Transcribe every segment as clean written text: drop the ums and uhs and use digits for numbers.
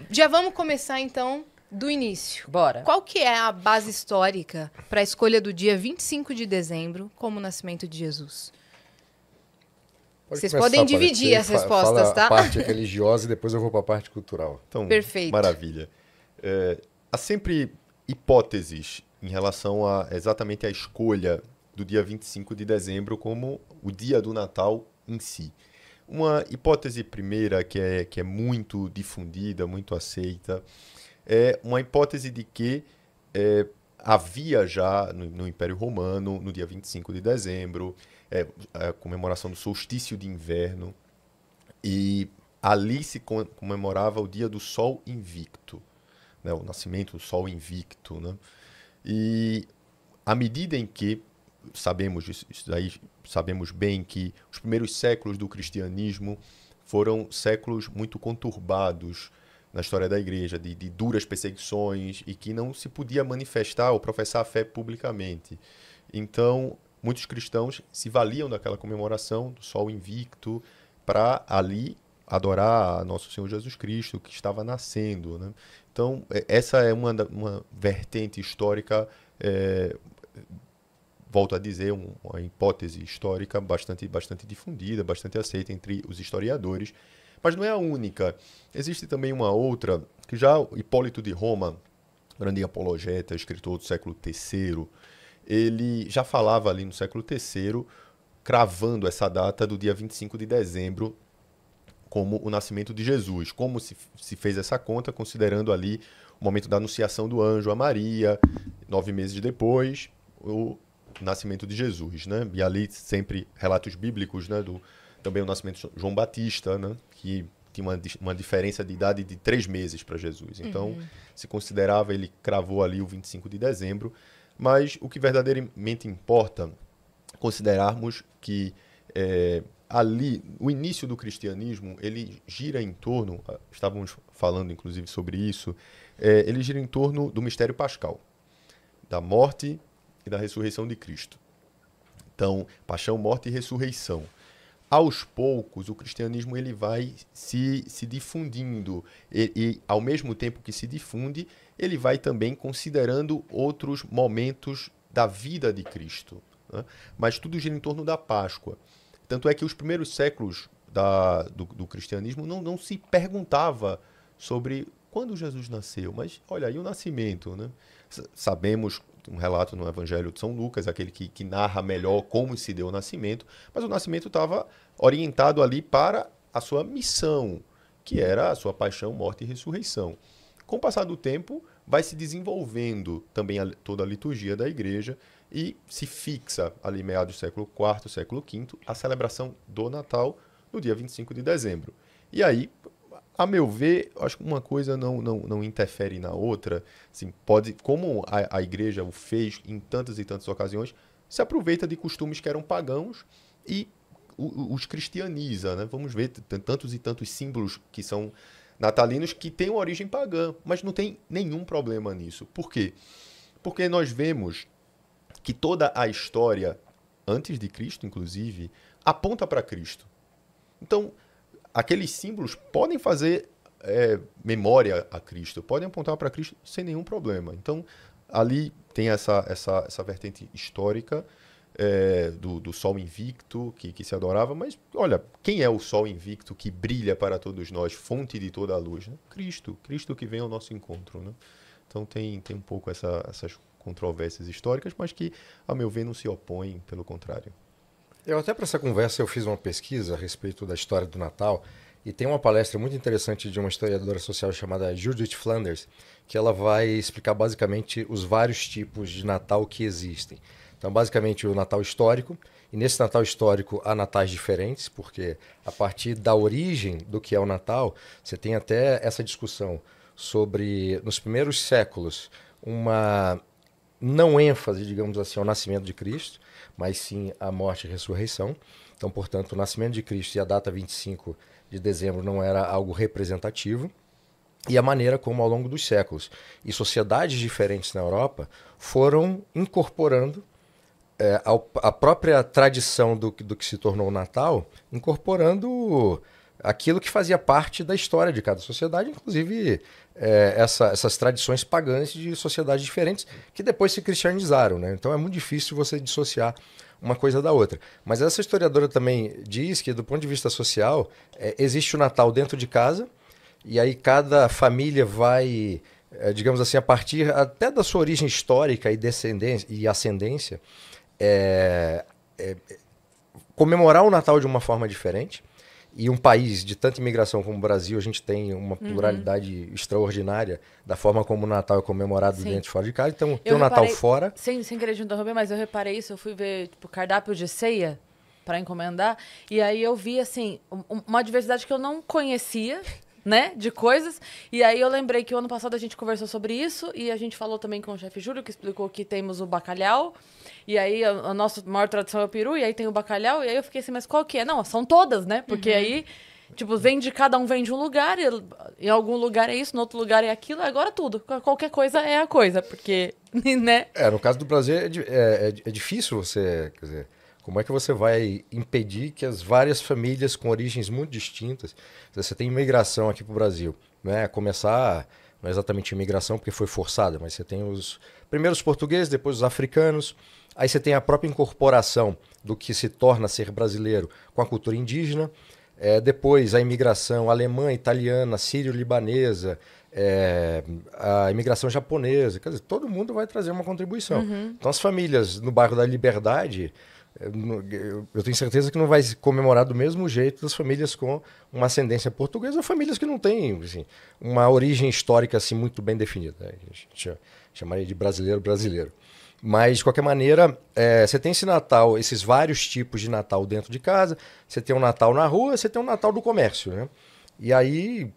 Já vamos começar, então, do início. Bora. Qual que é a base histórica para a escolha do dia 25 de dezembro como o nascimento de Jesus? Vocês podem dividir as respostas, tá? A parte religiosa e depois eu vou para a parte cultural. Então, Perfeito. Maravilha. Há sempre hipóteses em relação a exatamente a escolha do dia 25 de dezembro como o dia do Natal em si. Uma hipótese primeira que é muito difundida, muito aceita, é uma hipótese de que havia já no Império Romano, no dia 25 de dezembro, a comemoração do solstício de inverno, e ali se comemorava o dia do Sol Invicto, né, o nascimento do Sol Invicto. Né? E à medida em que sabemos bem que os primeiros séculos do cristianismo foram séculos muito conturbados na história da igreja, de duras perseguições e que não se podia manifestar ou professar a fé publicamente. Então, muitos cristãos se valiam daquela comemoração do Sol Invicto para ali adorar a Nosso Senhor Jesus Cristo, que estava nascendo. Né? Então, essa é uma vertente histórica, volto a dizer, uma hipótese histórica bastante difundida, bastante aceita entre os historiadores, mas não é a única. Existe também uma outra, que já Hipólito de Roma, grande apologeta, escritor do século III, ele já falava ali no século III, cravando essa data do dia 25 de dezembro como o nascimento de Jesus. Como se fez essa conta, considerando ali o momento da anunciação do anjo a Maria, 9 meses depois, o nascimento de Jesus, né? E ali sempre relatos bíblicos, né? Também o nascimento de João Batista, né? Que tinha uma diferença de idade de 3 meses para Jesus. Então, se considerava, ele cravou ali o 25 de dezembro. Mas o que verdadeiramente importa, considerarmos que ali, o início do cristianismo, ele gira em torno, estávamos falando inclusive sobre isso, ele gira em torno do mistério pascal, da morte e da ressurreição de Cristo. Então, paixão, morte e ressurreição. Aos poucos, o cristianismo ele vai se difundindo e, ao mesmo tempo que se difunde, ele vai também considerando outros momentos da vida de Cristo. Né? Mas tudo gira em torno da Páscoa. Tanto é que os primeiros séculos do cristianismo não se perguntava sobre quando Jesus nasceu, mas olha aí o nascimento. Né? Sabemos um relato no Evangelho de São Lucas, aquele que narra melhor como se deu o nascimento, mas o nascimento estava orientado ali para a sua missão, que era a sua paixão, morte e ressurreição. Com o passar do tempo, vai se desenvolvendo também toda a liturgia da igreja e se fixa ali meados do século IV, século V, a celebração do Natal no dia 25 de dezembro. E aí, a meu ver, acho que uma coisa não interfere na outra. Assim, como a igreja o fez em tantas e tantas ocasiões, se aproveita de costumes que eram pagãos e os cristianiza. Né? Vamos ver, tem tantos e tantos símbolos que são natalinos que têm uma origem pagã, mas não tem nenhum problema nisso. Por quê? Porque nós vemos que toda a história, antes de Cristo, inclusive, aponta para Cristo. Então, aqueles símbolos podem fazer memória a Cristo, podem apontar para Cristo sem nenhum problema. Então, ali tem essa vertente histórica do Sol Invicto que se adorava, mas olha, quem é o Sol Invicto que brilha para todos nós, fonte de toda a luz? Né? Cristo que vem ao nosso encontro. Né? Então tem um pouco essas controvérsias históricas, mas que, a meu ver, não se opõem, pelo contrário. Até para essa conversa eu fiz uma pesquisa a respeito da história do Natal e tem uma palestra muito interessante de uma historiadora social chamada Judith Flanders, que ela vai explicar basicamente os vários tipos de Natal que existem. Então, basicamente, o Natal histórico, e nesse Natal histórico há natais diferentes, porque a partir da origem do que é o Natal, você tem até essa discussão sobre, nos primeiros séculos, uma não ênfase, digamos assim, ao nascimento de Cristo, mas sim à morte e ressurreição. Então, portanto, o nascimento de Cristo e a data 25 de dezembro não era algo representativo. E a maneira como, ao longo dos séculos, e sociedades diferentes na Europa, foram incorporando a própria tradição do que se tornou o Natal, incorporando aquilo que fazia parte da história de cada sociedade, inclusive essas tradições pagãs de sociedades diferentes que depois se cristianizaram, né? Então é muito difícil você dissociar uma coisa da outra. Mas essa historiadora também diz que, do ponto de vista social, existe o Natal dentro de casa, e aí cada família vai, digamos assim, a partir até da sua origem histórica e descendência e ascendência, comemorar o Natal de uma forma diferente. E um país de tanta imigração como o Brasil, a gente tem uma pluralidade extraordinária da forma como o Natal é comemorado dentro e fora de casa. Então, tem o Natal fora... Sem querer te interromper, mas eu reparei isso. Eu fui ver tipo, cardápio de ceia para encomendar. E aí eu vi, assim, uma diversidade que eu não conhecia, né, de coisas. E aí eu lembrei que o ano passado a gente conversou sobre isso. E a gente falou também com o chefe Júlio, que explicou que temos o bacalhau. E aí a nossa maior tradição é o peru, e aí tem o bacalhau, e aí eu fiquei assim, mas qual que é? Não, são todas, né? Porque aí, tipo, cada um vem de um lugar, e em algum lugar é isso, no outro lugar é aquilo, agora tudo. Qualquer coisa é a coisa, porque, né? No caso do Brasil é difícil você, quer dizer, como é que você vai impedir que as várias famílias com origens muito distintas, você tem imigração aqui para o Brasil, né? Começar, não é exatamente imigração porque foi forçada, mas você tem os primeiros portugueses, depois os africanos. Aí você tem a própria incorporação do que se torna ser brasileiro com a cultura indígena. Depois a imigração alemã, italiana, sírio-libanesa, a imigração japonesa. Quer dizer, todo mundo vai trazer uma contribuição. Então as famílias no bairro da Liberdade, eu tenho certeza que não vai comemorar do mesmo jeito das famílias com uma ascendência portuguesa ou famílias que não têm assim, uma origem histórica assim, muito bem definida. A gente chamaria de brasileiro. Mas, de qualquer maneira, você tem esse Natal, esses vários tipos de Natal dentro de casa. Você tem um Natal na rua, você tem um Natal do comércio, né? E aí,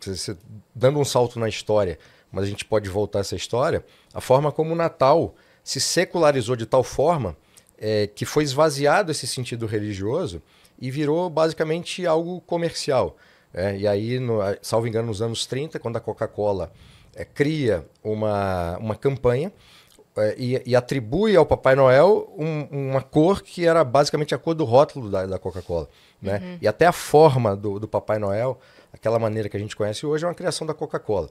dando um salto na história, mas a gente pode voltar a essa história, a forma como o Natal se secularizou de tal forma que foi esvaziado esse sentido religioso e virou basicamente algo comercial. E aí, salvo engano, nos anos 30, quando a Coca-Cola cria uma campanha, e atribui ao Papai Noel uma cor que era basicamente a cor do rótulo da Coca-Cola, né? E até a forma do Papai Noel, aquela maneira que a gente conhece hoje, é uma criação da Coca-Cola.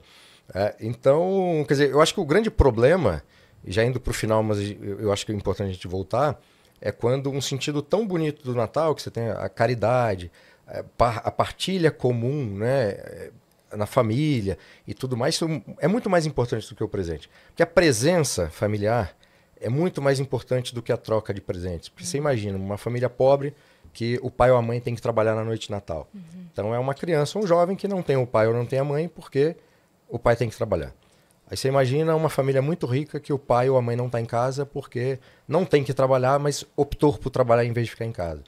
Então, quer dizer, eu acho que o grande problema, já indo para o final, mas eu acho que é importante a gente voltar, é quando um sentido tão bonito do Natal, que você tem a caridade, a partilha comum, né? Na família e tudo mais, isso é muito mais importante do que o presente. Porque a presença familiar é muito mais importante do que a troca de presentes. Porque você imagina, uma família pobre que o pai ou a mãe tem que trabalhar na noite de Natal. Então é uma criança, um jovem que não tem o pai ou não tem a mãe porque o pai tem que trabalhar. Aí você imagina uma família muito rica que o pai ou a mãe não está em casa porque não tem que trabalhar, mas optou por trabalhar em vez de ficar em casa.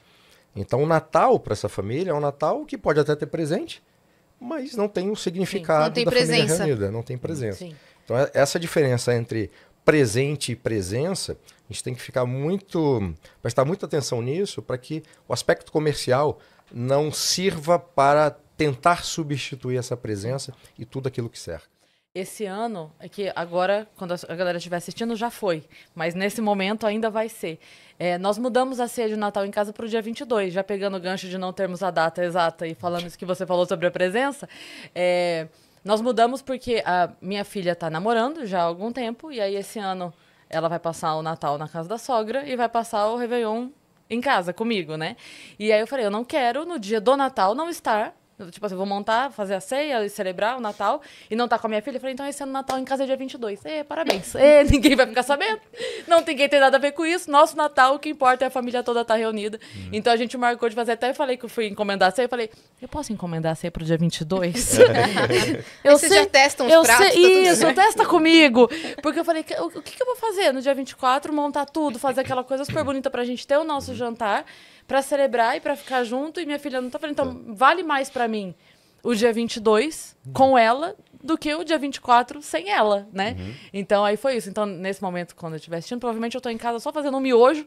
Então o Natal para essa família é um Natal que pode até ter presente, mas não tem um significado da família reunida, não tem presença. Sim. Então, essa diferença entre presente e presença, a gente tem que prestar muita atenção nisso para que o aspecto comercial não sirva para tentar substituir essa presença e tudo aquilo que cerca. Esse ano, é que agora, quando a galera estiver assistindo, já foi. Mas nesse momento ainda vai ser. Nós mudamos a ceia de Natal em casa para o dia 22, já pegando o gancho de não termos a data exata e falando isso que você falou sobre a presença. Nós mudamos porque a minha filha está namorando já há algum tempo, e aí esse ano ela vai passar o Natal na casa da sogra e vai passar o Réveillon em casa comigo, né? E aí eu falei, eu não quero no dia do Natal não estar... Tipo assim, vou montar, fazer a ceia e celebrar o Natal e não tá com a minha filha. Eu falei, então esse ano Natal em casa é dia 22. Parabéns. Ninguém vai ficar sabendo. Não tem nada a ver com isso. Nosso Natal, o que importa é a família toda estar reunida. Então a gente marcou de fazer. Até eu falei que eu fui encomendar a ceia. Eu falei, eu posso encomendar a ceia pro dia 22? Vocês já testam os pratos? Isso, testa comigo. Porque eu falei, o que eu vou fazer no dia 24? Montar tudo, fazer aquela coisa super bonita pra gente ter o nosso jantar, pra celebrar e pra ficar junto. E minha filha não tá falando, então vale mais pra mim o dia 22 com ela do que o dia 24 sem ela, né? Então, aí foi isso. Então, nesse momento, quando eu estiver assistindo, provavelmente eu tô em casa só fazendo um miojo.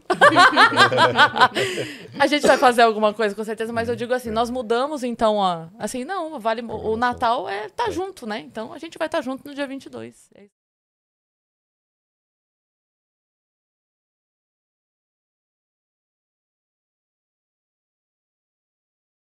A gente vai fazer alguma coisa, com certeza, mas eu digo assim, nós mudamos, então, assim, não, vale o Natal tá junto, né? Então, a gente vai estar junto no dia 22.